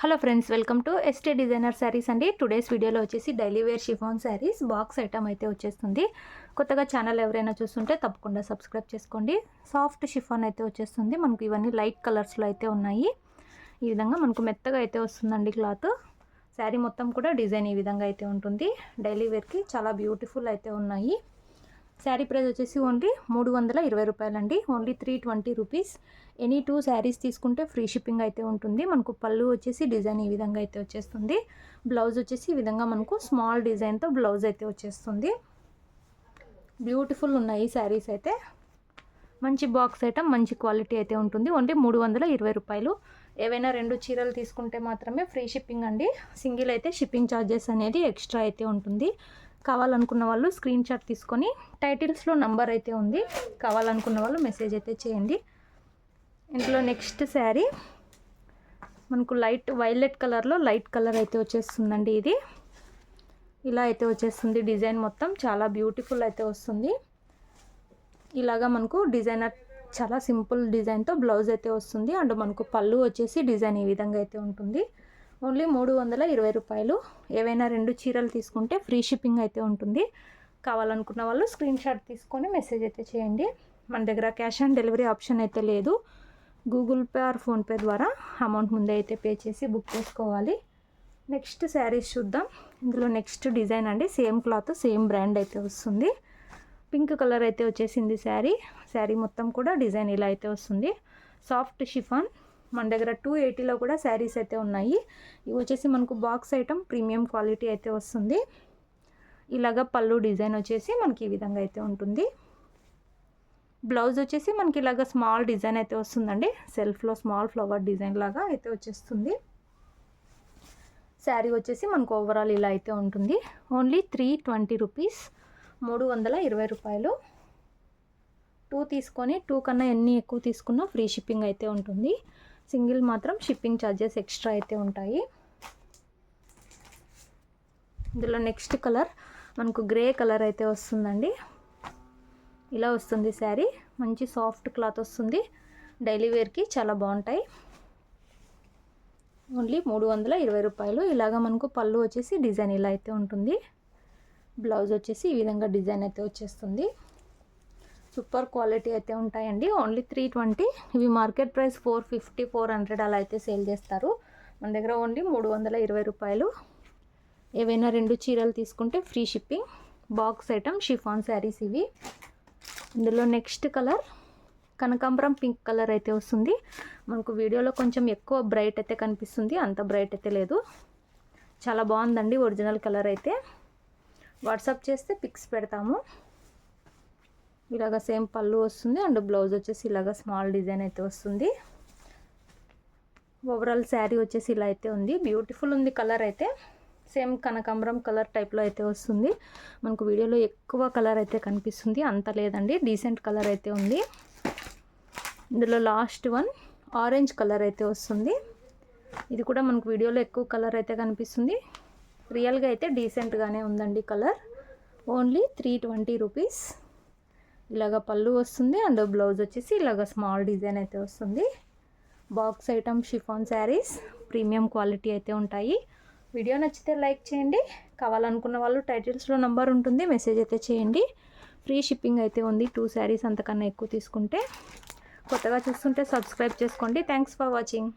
Hello friends, welcome to ఎస్టే designer sarees అండి. Today's వీడియోలో వచ్చేసి daily wear chiffon sarees box item అయితే వచ్చేస్తుంది. కొత్తగా ఛానల్ ఎవరైనా చూస్తుంటే తప్పకుండా సబ్స్క్రైబ్ చేసుకోండి. సాఫ్ట్ షిఫాన్ అయితే వచ్చేస్తుంది. మనకు ఇవన్నీ లైట్ కలర్స్లో అయితే ఉన్నాయి. ఈ విధంగా మనకు మెత్తగా అయితే వస్తుందండి క్లాత్. శారీ మొత్తం కూడా డిజైన్ ఈ విధంగా అయితే ఉంటుంది. డైలీ వేర్కి చాలా బ్యూటిఫుల్ అయితే ఉన్నాయి. శారీ ప్రైస్ వచ్చేసి ఓన్లీ 320 రూపాయలండి. Only 320 rupees. ఎనీ 2 శారీస్ తీసుకుంటే ఫ్రీ షిప్పింగ్ అయితే ఉంటుంది. మనకు పళ్ళు వచ్చేసి డిజైన్ ఈ విధంగా అయితే వచ్చేస్తుంది. బ్లౌజ్ వచ్చేసి ఈ విధంగా మనకు స్మాల్ డిజైన్తో బ్లౌజ్ అయితే వచ్చేస్తుంది. బ్యూటిఫుల్ ఉన్నాయి శారీస్ అయితే. మంచి బాక్స్ ఐటమ్, మంచి క్వాలిటీ అయితే ఉంటుంది. ఓన్లీ 320 రూపాయలు. ఏవైనా 2 చీరలు తీసుకుంటే మాత్రమే ఫ్రీ షిప్పింగ్ అండి. సింగిల్ అయితే షిప్పింగ్ ఛార్జెస్ అనేది ఎక్స్ట్రా అయితే ఉంటుంది. కావాలనుకున్న వాళ్ళు స్క్రీన్ షాట్ తీసుకొని టైటిల్స్లో నంబర్ అయితే ఉంది, కావాలనుకున్న వాళ్ళు మెసేజ్ అయితే చేయండి. ఇంట్లో నెక్స్ట్ శారీ మనకు లైట్ వైలెట్ కలర్లో లైట్ కలర్ అయితే వచ్చేస్తుందండి. ఇది ఇలా అయితే వచ్చేస్తుంది. డిజైన్ మొత్తం చాలా బ్యూటిఫుల్ అయితే వస్తుంది. ఇలాగా మనకు డిజైనర్ చాలా సింపుల్ డిజైన్తో బ్లౌజ్ అయితే వస్తుంది. అండ్ మనకు పళ్ళు వచ్చేసి డిజైన్ ఈ విధంగా అయితే ఉంటుంది. ఓన్లీ 320 రూపాయలు. ఏవైనా 2 చీరలు తీసుకుంటే ఫ్రీ షిప్పింగ్ అయితే ఉంటుంది. కావాలనుకున్న వాళ్ళు స్క్రీన్ షాట్ తీసుకొని మెసేజ్ అయితే చేయండి. మన దగ్గర క్యాష్ ఆన్ డెలివరీ ఆప్షన్ అయితే లేదు. గూగుల్ పే ఆర్ ఫోన్పే ద్వారా అమౌంట్ ముందే అయితే పే చేసి బుక్ చేసుకోవాలి. నెక్స్ట్ శారీస్ చూద్దాం. ఇందులో నెక్స్ట్ డిజైన్ అండి. సేమ్ క్లాత్, సేమ్ బ్రాండ్ అయితే వస్తుంది. పింక్ కలర్ అయితే వచ్చేసింది శారీ. శారీ మొత్తం కూడా డిజైన్ ఇలా అయితే వస్తుంది. Soft chiffon. మన దగ్గర 280లో కూడా శారీస్ అయితే ఉన్నాయి. ఇవి వచ్చేసి మనకు బాక్స్ ఐటమ్, ప్రీమియం క్వాలిటీ అయితే వస్తుంది. ఇలాగా పళ్ళు డిజైన్ వచ్చేసి మనకి ఈ విధంగా అయితే ఉంటుంది. బ్లౌజ్ వచ్చేసి మనకి ఇలాగ స్మాల్ డిజైన్ అయితే వస్తుందండి. సెల్ఫ్లో స్మాల్ ఫ్లవర్ డిజైన్ లాగా అయితే వచ్చేస్తుంది. శారీ వచ్చేసి మనకు ఓవరాల్ ఇలా అయితే ఉంటుంది. Only 320 rupees. 320 రూపాయలు. 2 తీసుకొని 2 కన్నా ఎన్ని ఎక్కువ తీసుకున్నా ఫ్రీ షిప్పింగ్ అయితే ఉంటుంది. సింగిల్ మాత్రం షిప్పింగ్ ఛార్జెస్ ఎక్స్ట్రా అయితే ఉంటాయి. ఇందులో నెక్స్ట్ కలర్ మనకు గ్రే కలర్ అయితే వస్తుందండి. ఇలా వస్తుంది శారీ. మంచి సాఫ్ట్ క్లాత్ వస్తుంది. డైలీ వేర్కి చాలా బాగుంటాయి. ఓన్లీ 320 రూపాయలు. ఇలాగా మనకు పళ్ళు వచ్చేసి డిజైన్ ఇలా అయితే ఉంటుంది. బ్లౌజ్ వచ్చేసి ఈ విధంగా డిజైన్ అయితే వచ్చేస్తుంది. సూపర్ క్వాలిటీ అయితే ఉంటాయండి. ఓన్లీ 320. ఇవి మార్కెట్ ప్రైస్ 450, 400 అలా అయితే సేల్ చేస్తారు. మన దగ్గర ఓన్లీ 320 రూపాయలు. ఏవైనా 2 చీరలు తీసుకుంటే free shipping. Box item chiffon saris ఇవి. ఇందులో నెక్స్ట్ కలర్ కనకాంబరం పింక్ కలర్ అయితే వస్తుంది. మనకు వీడియోలో కొంచెం ఎక్కువ బ్రైట్ అయితే కనిపిస్తుంది, అంత బ్రైట్ అయితే లేదు. చాలా బాగుందండి ఒరిజినల్ కలర్ అయితే. వాట్సాప్ చేస్తే పిక్స్ పెడతాము. ఇలాగ సేమ్ పళ్ళు వస్తుంది. అండ్ బ్లౌజ్ వచ్చేసి ఇలాగ స్మాల్ డిజైన్ అయితే వస్తుంది. ఓవరాల్ శారీ వచ్చేసి ఇలా అయితే ఉంది. బ్యూటిఫుల్ ఉంది కలర్ అయితే. సేమ్ కనకాంబరం కలర్ టైప్లో అయితే వస్తుంది. మనకు వీడియోలో ఎక్కువ కలర్ అయితే కనిపిస్తుంది, అంత లేదండి. డీసెంట్ కలర్ అయితే ఉంది. ఇందులో లాస్ట్ వన్ ఆరెంజ్ కలర్ అయితే వస్తుంది. ఇది కూడా మనకు వీడియోలో ఎక్కువ కలర్ అయితే కనిపిస్తుంది. రియల్గా అయితే డీసెంట్గానే ఉందండి కలర్. Only 320 rupees. ఇలాగ పళ్ళు వస్తుంది. అండ్ బ్లౌజ్ వచ్చేసి ఇలాగ స్మాల్ డిజైన్ అయితే వస్తుంది. Box item chiffon saris premium quality అయితే ఉంటాయి. వీడియో నచ్చితే లైక్ చేయండి. కావాలనుకున్న వాళ్ళు టైటిల్స్లో నంబర్ ఉంటుంది, మెసేజ్ అయితే చేయండి. ఫ్రీ షిప్పింగ్ అయితే ఉంది. 2 శారీస్ అంతకన్నా ఎక్కువ తీసుకుంటే. కొత్తగా చూస్తుంటే సబ్స్క్రైబ్ చేసుకోండి. Thanks for watching.